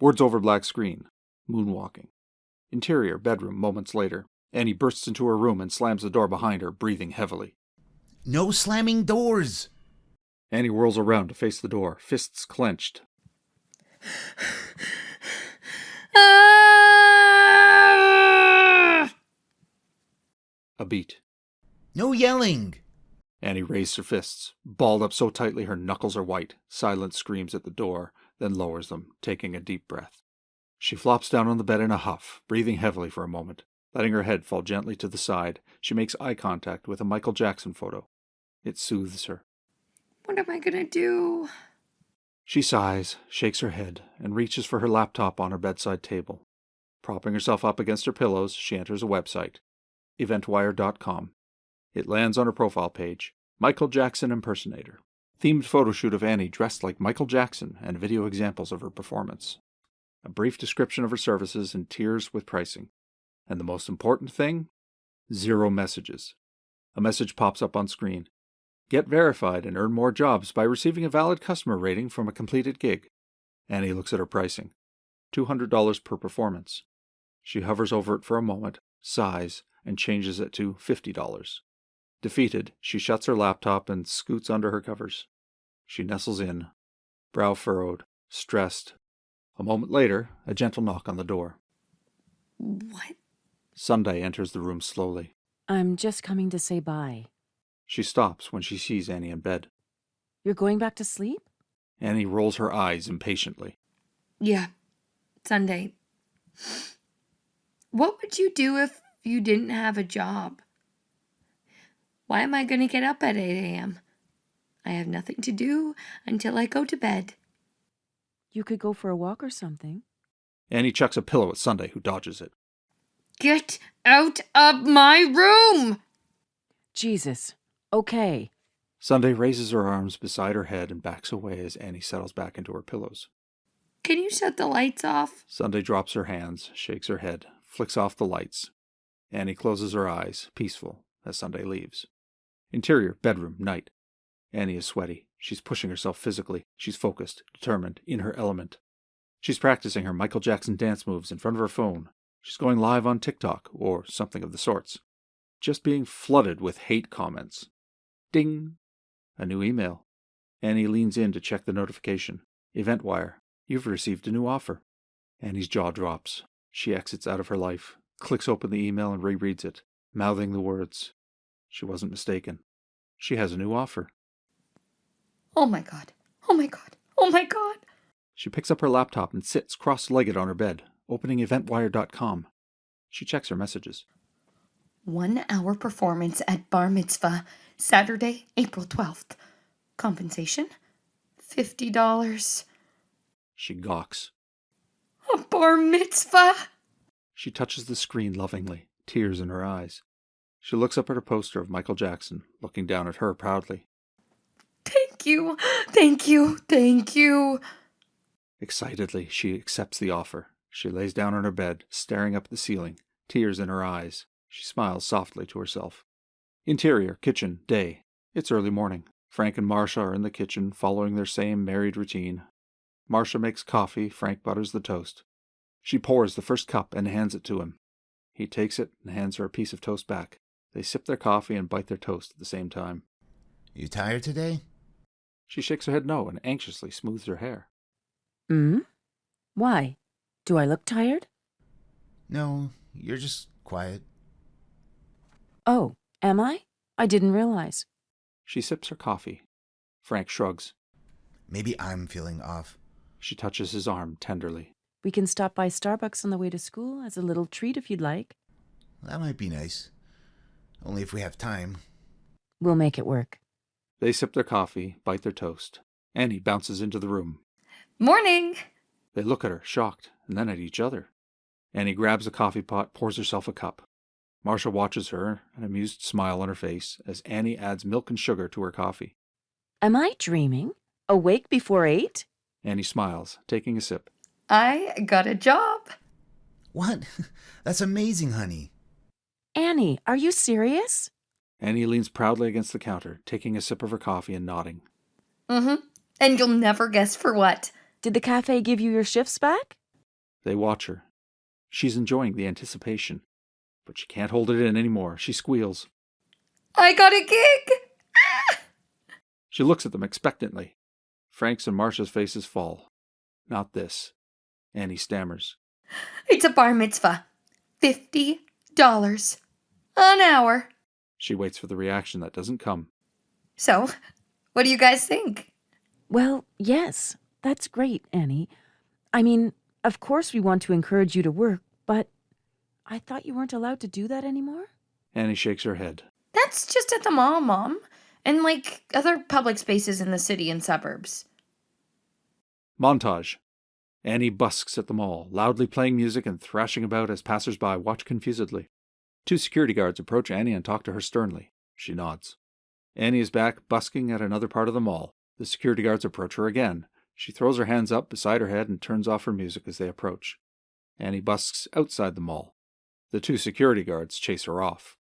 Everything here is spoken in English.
Words over black screen. Moonwalking. Interior bedroom moments later. Annie bursts into her room and slams the door behind her, breathing heavily. No slamming doors! Annie whirls around to face the door, fists clenched. A beat. No yelling! Annie raised her fists, balled up so tightly her knuckles are white. Silence screams at the door, then lowers them, taking a deep breath. She flops down on the bed in a huff, breathing heavily for a moment. Letting her head fall gently to the side, she makes eye contact with a Michael Jackson photo. It soothes her. What am I gonna do? She sighs, shakes her head, and reaches for her laptop on her bedside table. Propping herself up against her pillows, she enters a website, eventwire.com. It lands on her profile page, Michael Jackson Impersonator. Themed photoshoot of Annie dressed like Michael Jackson and video examples of her performance. A brief description of her services and tiers with pricing. And the most important thing? 0 messages. A message pops up on screen. Get verified and earn more jobs by receiving a valid customer rating from a completed gig. Annie looks at her pricing. $200 per performance. She hovers over it for a moment, sighs, and changes it to $50. Defeated, she shuts her laptop and scoots under her covers. She nestles in, brow furrowed, stressed. A moment later, a gentle knock on the door. What? Sunday enters the room slowly. I'm just coming to say bye. She stops when she sees Annie in bed. You're going back to sleep? Annie rolls her eyes impatiently. Yeah, Sunday. What would you do if you didn't have a job? Why am I going to get up at 8 a.m.? I have nothing to do until I go to bed. You could go for a walk or something. Annie chucks a pillow at Sunday, who dodges it. Get out of my room! Jesus. Okay. Sunday raises her arms beside her head and backs away as Annie settles back into her pillows. Can you shut the lights off? Sunday drops her hands, shakes her head, flicks off the lights. Annie closes her eyes, peaceful, as Sunday leaves. Interior, bedroom, night. Annie is sweaty. She's pushing herself physically. She's focused, determined, in her element. She's practicing her Michael Jackson dance moves in front of her phone. She's going live on TikTok, or something of the sorts. Just being flooded with hate comments. Ding! A new email. Annie leans in to check the notification. EventWire. You've received a new offer. Annie's jaw drops. She exits out of her life, clicks open the email and rereads it, mouthing the words. She wasn't mistaken. She has a new offer. Oh my God. Oh my God. Oh my God. She picks up her laptop and sits cross-legged on her bed, opening eventwire.com. She checks her messages. 1 hour performance at Bar Mitzvah, Saturday, April 12th. Compensation? $50. She gawks. A bar mitzvah? She touches the screen lovingly, tears in her eyes. She looks up at her poster of Michael Jackson, looking down at her proudly. Thank you, thank you, thank you. Excitedly, she accepts the offer. She lays down on her bed, staring up at the ceiling, tears in her eyes. She smiles softly to herself. Interior, kitchen, day. It's early morning. Frank and Marsha are in the kitchen, following their same married routine. Marsha makes coffee, Frank butters the toast. She pours the first cup and hands it to him. He takes it and hands her a piece of toast back. They sip their coffee and bite their toast at the same time. You tired today? She shakes her head no and anxiously smooths her hair. Why? Do I look tired? No, you're just quiet. Oh, am I? I didn't realize. She sips her coffee. Frank shrugs. Maybe I'm feeling off. She touches his arm tenderly. We can stop by Starbucks on the way to school as a little treat if you'd like. That might be nice. Only if we have time. We'll make it work. They sip their coffee, bite their toast. Annie bounces into the room. Morning. They look at her, shocked, and then at each other. Annie grabs a coffee pot, pours herself a cup. Marsha watches her, an amused smile on her face, as Annie adds milk and sugar to her coffee. Am I dreaming? Awake before 8? Annie smiles, taking a sip. I got a job. What? That's amazing, honey. Annie, are you serious? Annie leans proudly against the counter, taking a sip of her coffee and nodding. And you'll never guess for what. Did the cafe give you your shifts back? They watch her. She's enjoying the anticipation, but she can't hold it in anymore. She squeals. I got a gig! Ah! She looks at them expectantly. Frank's and Marsha's faces fall. Not this. Annie stammers. It's a bar mitzvah. $50 an hour. She waits for the reaction that doesn't come. So, what do you guys think? Well, yes, that's great, Annie. I mean, of course we want to encourage you to work, but I thought you weren't allowed to do that anymore? Annie shakes her head. That's just at the mall, Mom. And like other public spaces in the city and suburbs. Montage. Annie busks at the mall, loudly playing music and thrashing about as passers-by watch confusedly. 2 security guards approach Annie and talk to her sternly. She nods. Annie is back, busking at another part of the mall. The security guards approach her again. She throws her hands up beside her head and turns off her music as they approach. Annie busks outside the mall. The 2 security guards chase her off.